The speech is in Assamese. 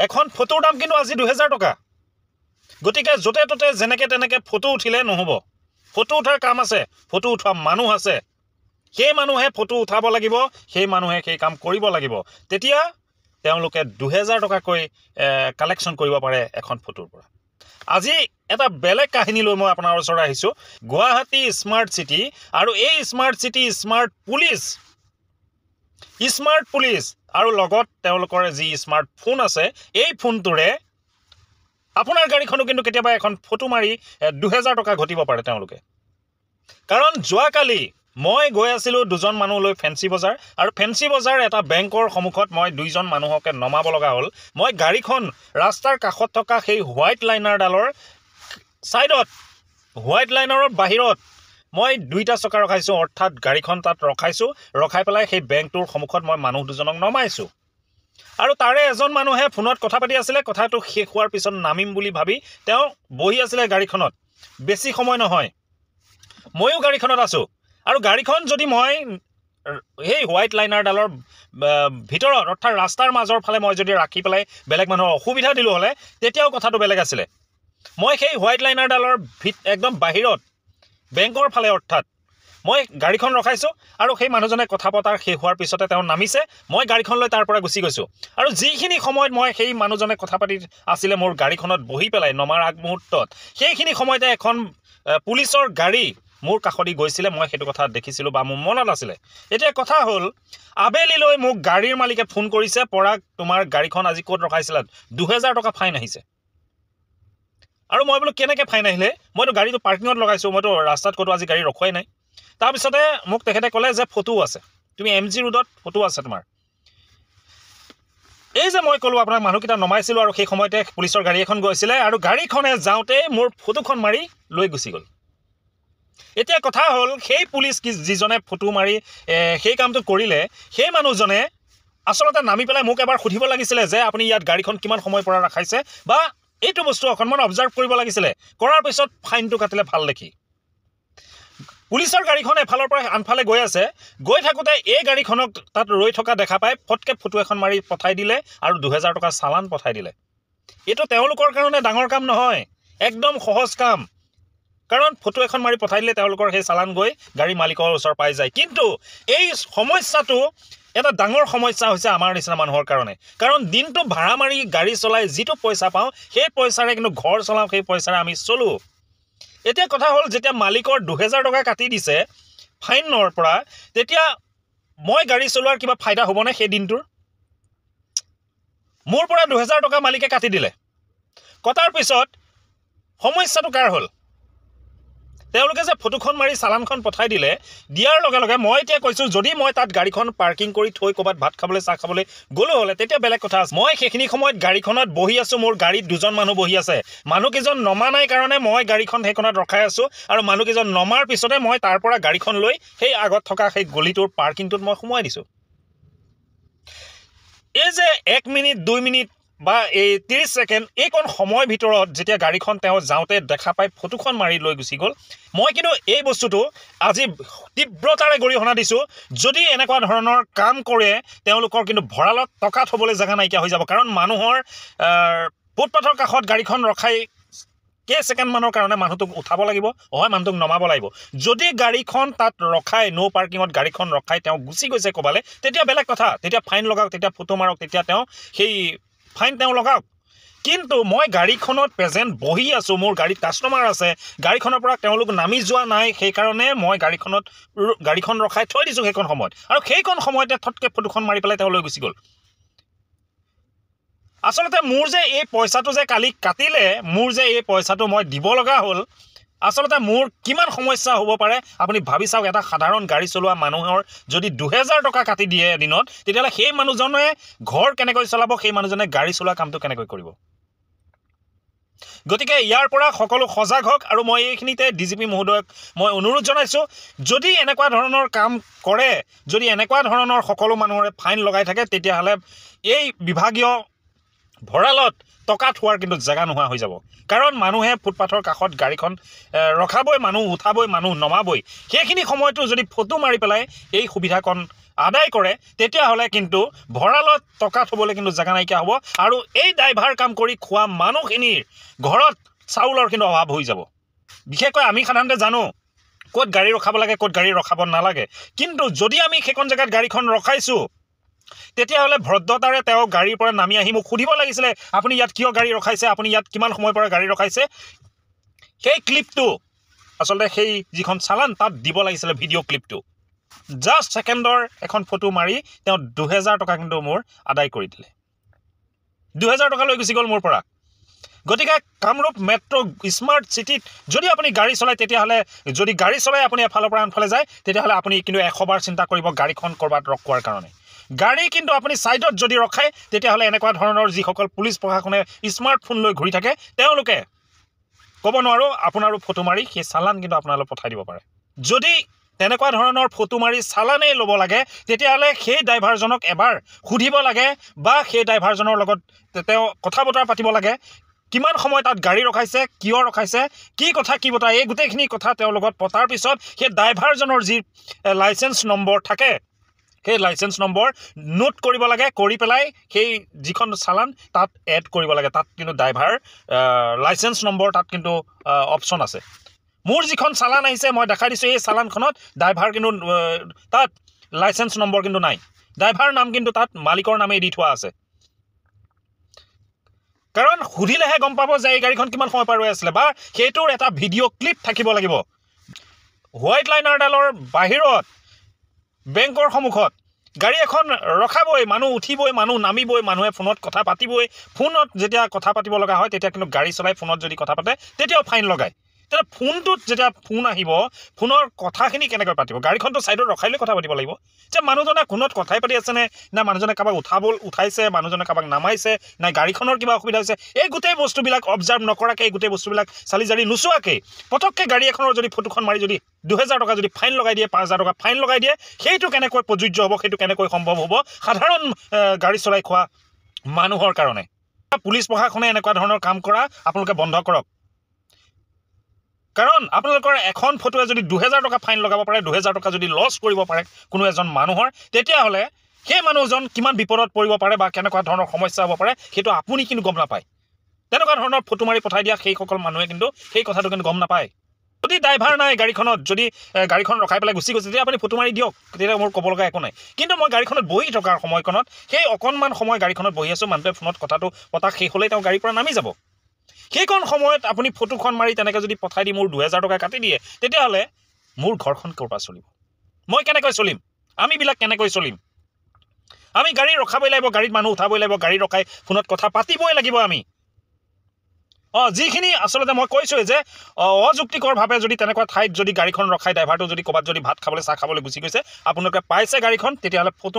এখন ফটোৰ দাম কিন্তু আজি 2000 টকা গতিকে যতে ততে যেনেকে তেনেকে ফটো উঠিলে নহব ফটো উঠাৰ কাম আছে ফটো উঠা মানুহ আছে সেই মানুহে ফটো উঠাব লাগিব সেই মানুহে সেই কাম কৰিব লাগিব তেতিয়া তেওঁলোকে 2000 টকা কৈ কালেকচন কৰিব পাৰে এখন ফটোৰ পৰা আজি এটা বেলেগ কাহিনী লৈ মই আপোনাৰ ওচৰত আহিছো গুৱাহাটী স্মাৰ্ট সিটি আৰু এই স্মাৰ্ট সিটি স্মাৰ্ট পুলিচ আৰু লগত তেওঁলোকৰ যি স্মাৰ্ট ফোন আছে এই ফোনটোৰে আপোনাৰ গাড়ীখনো কিন্তু কেতিয়াবা এখন ফটো মাৰি 2000 টকা ঘটিব পাৰে তেওঁলোকে কাৰণ যোৱাকালি মই গৈ আছিলো দুজন মানুহ লৈ ফেন্সি বজাৰ আৰু ফেন্সি বজাৰ এটা বেংকৰ সন্মুখত মই দুইজন মানুহকে নমাব লগা হ'ল মই গাড়ীখন ৰাস্তাৰ কাষত থকা সেই হোৱাইট লাইনাৰডালৰ সাইডত হোৱাইট লাইনাৰৰ বাহিৰত মই দুইটা চকা ৰখাইছো অৰ্থাৎ গাড়ীখন তাত ৰখাই পেলাই সেই বেংকটোৰ সন্মুখত মই মানুহ দুজনক নমাইছো আৰু তাৰে এজন মানুহে ফোনত কথা পাতি আছিল কথাটো শেষ হোৱাৰ পিছত নামিম বুলি ভাবি তেওঁ বহি আছিল গাড়ীখনত বেছি সময় নহয় ময়ো গাড়ীখনত আছো আৰু গাড়ীখন যদি মই এই হোৱাইট লাইনাৰডালৰ ভিতৰত অৰ্থাৎ ৰাস্তাৰ মাজৰ ফালে মই যদি ৰাখি পেলাই বেলেগ মানুহৰ অসুবিধা দিলো হলে তেতিয়াও কথাটো বেলেগ আছিল মই সেই হোৱাইট লাইনাৰডালৰ একদম বাহিৰত বেংকৰ ফালে অৰ্থাৎ মই গাড়ীখন ৰখাইছো আৰু সেই মানুহজনে কথা পতাৰ শেষ হোৱাৰ পিছতে তেওঁ নামিছে মই গাড়ীখন লৈ তাৰ পৰা গুচি গৈছো আৰু যিখিনি সময়ত মই সেই মানুহজনে কথা পাতি আছিল মোৰ গাড়ীখনত বহি পেলাই নমাৰ আগমুহূৰ্তত সেইখিনি সময়তে এখন পুলিচৰ গাড়ী মোৰ কাষদি গৈছিল মই সেইটো কথা দেখিছিলো বা মোৰ মনত আছিল এতিয়া কথা হ'ল আবেলিলৈ মোক গাড়ীৰ মালিকে ফোন কৰিছে পৰাগ তোমাৰ গাড়ীখন আজি ক'ত ৰখাইছিলা 2000 টকা ফাইন আহিছে আৰু মই বলো কেনেকৈ ফাইন আহিলে মইতো গাড়ীটো পাৰ্কিঙত লগাইছো মইতো ৰাস্তাত ক'তো আজি গাড়ী ৰখুৱাই নাই তাৰ পিছতে মোক তেখেতে ক'লে যে ফটো আছে তুমি এমজি ৰোডত ফটো আছে তোমাৰ এই যে মই ক'লো আপোনাক মানুহকেইটা নমাইছিলো আৰু সেই সময়তে পুলিচৰ গাড়ী এখন গৈছিলে আৰু গাড়ীখনে যাওঁতে মোৰ ফটোখন মাৰি লৈ গুচি গ'ল এতিয়া কথা হ'ল সেই পুলিচ যিজনে ফটো মাৰি সেই কামটো কৰিলে সেই মানুহজনে আসলতে নামি পেলাই মোক এবাৰ সুধিব লাগিছিল যে আপুনি ইয়াত গাড়ীখন কিমান সময় পৰা ৰাখাইছে বা এইটো বস্তু অকণমান অবজাৰ্ভ কৰিব লাগিছিল কৰাৰ পিছত ফাইনটো কাটিলে ভাল দেখি পুলিচৰ গাড়ীখন এফালৰ পৰা আনফালে গৈ আছে গৈ থাকোতে এই গাড়ীখনক তাত ৰৈ থকা দেখা পাই ফটকে ফটো এখন মাৰি পঠাই দিলে আৰু 2000 টকা চালান পঠাই দিলে এইটো তেওঁলোকৰ কাৰণে ডাঙৰ কাম নহয় একদম সহজ কাম কাৰণ ফটো এখন মাৰি পঠাই দিলে তেওঁলোকৰ সেই চালান গৈ গাড়ী মালিকৰ ওচৰ পাই যায় কিন্তু এই সমস্যাটো এটা ডাঙৰ সমস্যা হৈছে আমাৰ নিচিনা মানুহৰ কাৰণে কাৰণ দিনটো ভাড়া মাৰি গাড়ী চলাই যিটো পইচা পাওঁ সেই পইচাৰে কিন্তু ঘৰ চলাওঁ সেই পইচাৰে আমি চলো এতিয়া কথা হ'ল যেতিয়া মালিকৰ 2000 টকা কাটি দিছে ফাইনৰ পৰা তেতিয়া মই গাড়ী চলোৱাৰ কিবা ফাইদা হ'বনে সেই দিনটোৰ মোৰ পৰা 2000 টকা মালিকে কাটি দিলে কটাৰ পিছত সমস্যাটো কাৰ হ'ল তেওঁলোকে যে ফটোখন মাৰি চালানখন পঠাই দিলে দিয়াৰ লগে লগে মই এতিয়া কৈছো যদি মই তাত গাড়ীখন পাৰ্কিং কৰি থৈ ক'বাত ভাত খাবলৈ চাহ খাবলৈ গলো হলে তেতিয়া বেলেগ কথা আছে মই সেইখিনি সময়ত গাড়ীখনত বহি আছো মোৰ গাড়ীত দুজন মানুহ বহি আছে মানুহকেইজন নমা নাই কাৰণে মই গাড়ীখন সেইখনত ৰখাই আছো আৰু মানুহকেইজন নমাৰ পিছতে মই তাৰ পৰা গাড়ীখন লৈ সেই আগত থকা সেই গলিটোৰ পাৰ্কিংটোত মই সোমাই দিছো এই যে 1 মিনিট 2 মিনিট বা এই 30 সেকেন্ড এইকণ সময় ভিতৰত যেতিয়া গাড়ীখন তেওঁ যাওঁতে দেখা পাই ফটোখন মাৰি লৈ গুচি গ'ল মই কিন্তু এই বস্তুটো আজি তীব্ৰতাৰে গৰিহণা দিছো যদি এনেকুৱা ধৰণৰ কাম কৰে তেওঁলোকৰ কিন্তু ভৰালত টকা থবলৈ জাগা নাইকিয়া হৈ যাব কাৰণ মানুহৰ ফুটপাথৰ কাষত গাড়ীখন ৰখাই কেই সেকেন্ড মানৰ কাৰণে মানুহটোক উঠাব লাগিব হয় মানুহটোক নমাব লাগিব যদি গাড়ীখন তাত ৰখাই নো পাৰ্কিঙত গাড়ীখন ৰখাই তেওঁ গুচি গৈছে ক'বালে তেতিয়া বেলেগ কথা তেতিয়া ফাইন লগাওক তেতিয়া ফটো মাৰক তেতিয়া তেওঁ সেই ফাইন তেওঁ লগাওক কিন্তু মই গাড়ীখনত প্ৰেজেন্ট বহি আছো মোৰ গাড়ীত কাস্টমাৰ আছে গাড়ীখনৰ পৰা তেওঁলোক নামি যোৱা নাই সেই কাৰণে মই গাড়ীখন ৰখাই থৈ দিছো সেইখন সময়ত আৰু সেইখন সময়তে থটকে ফটোখন মাৰি পেলাই তেওঁ লৈ গুচি গ'ল আসলতে মোৰ যে এই পইচাটো যে কালি কাটিলে মোৰ যে এই পইচাটো মই দিব লগা হ'ল আসলতে মোৰ কিমান সমস্যা হ'ব পাৰে আপুনি ভাবি চাওক এটা সাধাৰণ গাড়ী চলোৱা মানুহৰ যদি 2000 টকা কাটি দিয়ে দিনত তেতিয়ালে সেই মানুহজনে ঘৰ কেনেকৈ চলাব সেই মানুহজনে গাড়ী চলোৱা কামটো কেনেকৈ কৰিব গতিকে ইয়াৰ পৰা সকলো সজাগ হওক আৰু মই এইখিনিতে ডিজিপি মহোদয়ক মই অনুৰোধ জনাইছো যদি এনেকুৱা ধৰণৰ কাম কৰে যদি এনেকুৱা ধৰণৰ সকলো মানুহৰে ফাইন লগাই থাকে তেতিয়াহলে এই বিভাগীয় ভৰালত টকা থোৱাৰ কিন্তু জাগা নোহোৱা হৈ যাব কাৰণ মানুহে ফুটপাথৰ কাষত গাড়ীখন ৰখাবই মানুহ উঠাবই মানুহ নমাবই সেইখিনি সময়টো যদি ফটো মাৰি পেলাই এই সুবিধাকণ আদায় কৰে তেতিয়াহ'লে কিন্তু ভঁৰালত টকা থ'বলৈ কিন্তু জেগা নাইকিয়া হ'ব আৰু এই ড্ৰাইভাৰ কাম কৰি খোৱা মানুহখিনিৰ ঘৰত চাউলৰ কিন্তু অভাৱ হৈ যাব বিশেষকৈ আমি সাধাৰণতে জানো ক'ত গাড়ী ৰখাব লাগে ক'ত গাড়ী ৰখাব নালাগে কিন্তু যদি আমি সেইখন জেগাত গাড়ীখন ৰখাইছোঁ তেতিয়াহ'লে ভদ্ৰতাৰে তেওঁ গাড়ীৰ পৰা নামি আহি মোক সুধিব লাগিছিলে আপুনি ইয়াত কিয় গাড়ী ৰখাইছে আপুনি ইয়াত কিমান সময়ৰ পৰা গাড়ী ৰখাইছে সেই ক্লিপটো আচলতে সেই যিখন চালান তাত দিব লাগিছিলে ভিডিঅ' ক্লিপটো জাষ্ট ছেকেণ্ডৰ এখন ফটো মাৰি তেওঁ 2000 টকা কিন্তু মোৰ আদায় কৰি দিলে 2000 টকা লৈ গুচি গ'ল মোৰ পৰা গতিকে কামৰূপ মেট্ৰ' স্মাৰ্ট চিটিত যদি আপুনি গাড়ী চলায় তেতিয়াহ'লে যদি গাড়ী চলাই আপুনি এফালৰ পৰা আনফালে যায় তেতিয়াহ'লে আপুনি কিন্তু 100 বাৰ চিন্তা কৰিব গাড়ীখন ক'ৰবাত ৰখোৱাৰ কাৰণে গাড়ী কিন্তু আপুনি ছাইডত যদি ৰখায় তেতিয়াহ'লে এনেকুৱা ধৰণৰ যিসকল পুলিচ প্ৰশাসনে স্মাৰ্টফোন লৈ ঘূৰি থাকে তেওঁলোকে ক'ব নোৱাৰোঁ আপোনাৰো ফটো মাৰি সেই চালান কিন্তু আপোনালৈ পঠাই দিব পাৰে যদি তেনেকুৱা ধৰণৰ ফটো মাৰি চালানেই ল'ব লাগে তেতিয়াহ'লে সেই ড্ৰাইভাৰজনক এবাৰ সুধিব লাগে বা সেই ড্ৰাইভাৰজনৰ লগত তেওঁ কথা বতৰা পাতিব লাগে কিমান সময় তাত গাড়ী ৰখাইছে কিয় ৰখাইছে কি কথা কি বতৰা এই গোটেইখিনি কথা তেওঁৰ লগত পতাৰ পিছত সেই ড্ৰাইভাৰজনৰ যি লাইচেন্স নম্বৰ থাকে সেই লাইচেন্স নম্বৰ নোট কৰিব লাগে কৰি পেলাই সেই যিখন চালান তাত এড কৰিব লাগে তাত কিন্তু ড্ৰাইভাৰ লাইচেন্স নম্বৰ তাত কিন্তু অপশ্যন আছে মোৰ যিখন চালান আহিছে মই দেখাই দিছোঁ এই চালানখনত ড্ৰাইভাৰ কিন্তু তাত লাইচেন্স নম্বৰ কিন্তু নাই ড্ৰাইভাৰ নাম কিন্তু তাত মালিকৰ নামে দি থোৱা আছে কাৰণ সুধিলেহে গম পাব যে এই গাড়ীখন কিমান সময় পৰা ৰৈ আছিলে বা সেইটোৰ এটা ভিডিঅ' ক্লিপ থাকিব লাগিব হোৱাইট লাইনাৰডালৰ বাহিৰত বেংকৰ সন্মুখত গাড়ী এখন ৰখাবই মানুহ উঠিবই মানুহ নামিবই মানুহে ফোনত কথা পাতিবই ফোনত যেতিয়া কথা পাতিব লগা হয় তেতিয়া কিন্তু গাড়ী চলাই ফোনত যদি কথা পাতে তেতিয়াও ফাইন লগায় তেতিয়া ফোনটোত যেতিয়া ফোন আহিব ফোনৰ কথাখিনি কেনেকৈ পাতিব গাড়ীখনটো ছাইডত ৰখাই লৈ কথা পাতিব লাগিব যে মানুহজনে ফোনত কথাই পাতি আছেনে না মানুহজনে কাৰোবাক উঠাইছে মানুহজনে কাৰোবাক নামাইছে না গাড়ীখনৰ কিবা অসুবিধা হৈছে এই গোটেই বস্তুবিলাক অবজাৰ্ভ নকৰাকৈ এই গোটেই বস্তুবিলাক চালি জাৰি নোচোৱাকৈ পটককৈ গাড়ী এখনৰ যদি ফটোখন মাৰি যদি 2000 টকা যদি ফাইন লগাই দিয়ে 5000 টকা ফাইন লগাই দিয়ে সেইটো কেনেকৈ প্ৰযোজ্য হ'ব সেইটো কেনেকৈ সম্ভৱ হ'ব সাধাৰণ গাড়ী চলাই খোৱা মানুহৰ কাৰণে পুলিচ প্ৰশাসনে এনেকুৱা ধৰণৰ কাম কৰা আপোনালোকে বন্ধ কৰক কাৰণ আপোনালোকৰ এখন ফটোৱে যদি 2000 টকা ফাইন লগাব পাৰে 2000 টকা যদি লছ কৰিব পাৰে কোনো এজন মানুহৰ তেতিয়াহ'লে সেই মানুহজন কিমান বিপদত পৰিব পাৰে বা কেনেকুৱা ধৰণৰ সমস্যা হ'ব পাৰে সেইটো আপুনি কিন্তু গম নাপায় তেনেকুৱা ধৰণৰ ফটো মাৰি পঠাই দিয়া সেইসকল মানুহে কিন্তু সেই কথাটো কিন্তু গম নাপায় যদি ড্ৰাইভাৰ নাই গাড়ীখনত যদি গাড়ীখন ৰখাই পেলাই গুচি গৈছে তেতিয়া আপুনি ফটো মাৰি দিয়ক তেতিয়া মোৰ ক'ব লগা একো নাই কিন্তু মই গাড়ীখনত বহি থকাৰ সময়কণত সেই অকণমান সময় গাড়ীখনত বহি আছোঁ মানুহটোৱে ফোনত কথাটো পতা শেষ হ'লেই তেওঁ গাড়ীৰ পৰা নামি যাব সেইকণ সময়ত আপুনি ফটোখন মাৰি তেনেকৈ যদি পঠাই দি মোৰ 2000 টকা কাটি দিয়ে তেতিয়াহ'লে মোৰ ঘৰখন ক'ৰ পৰা চলিব মই কেনেকৈ চলিম আমিবিলাক কেনেকৈ চলিম আমি গাড়ী ৰখাবই লাগিব গাড়ীত মানুহ উঠাবই লাগিব গাড়ী ৰখাই ফোনত কথা পাতিবই লাগিব আমি যিখিনি আচলতে মই কৈছোঁৱে যে অযুক্তিকৰভাৱে যদি তেনেকুৱা ঠাইত যদি গাড়ীখন ৰখাই ড্ৰাইভাৰটো যদি ক'ৰবাত যদি ভাত খাবলৈ চাহ খাবলৈ গুচি গৈছে আপোনালোকে পাইছে গাড়ীখন তেতিয়াহ'লে ফটো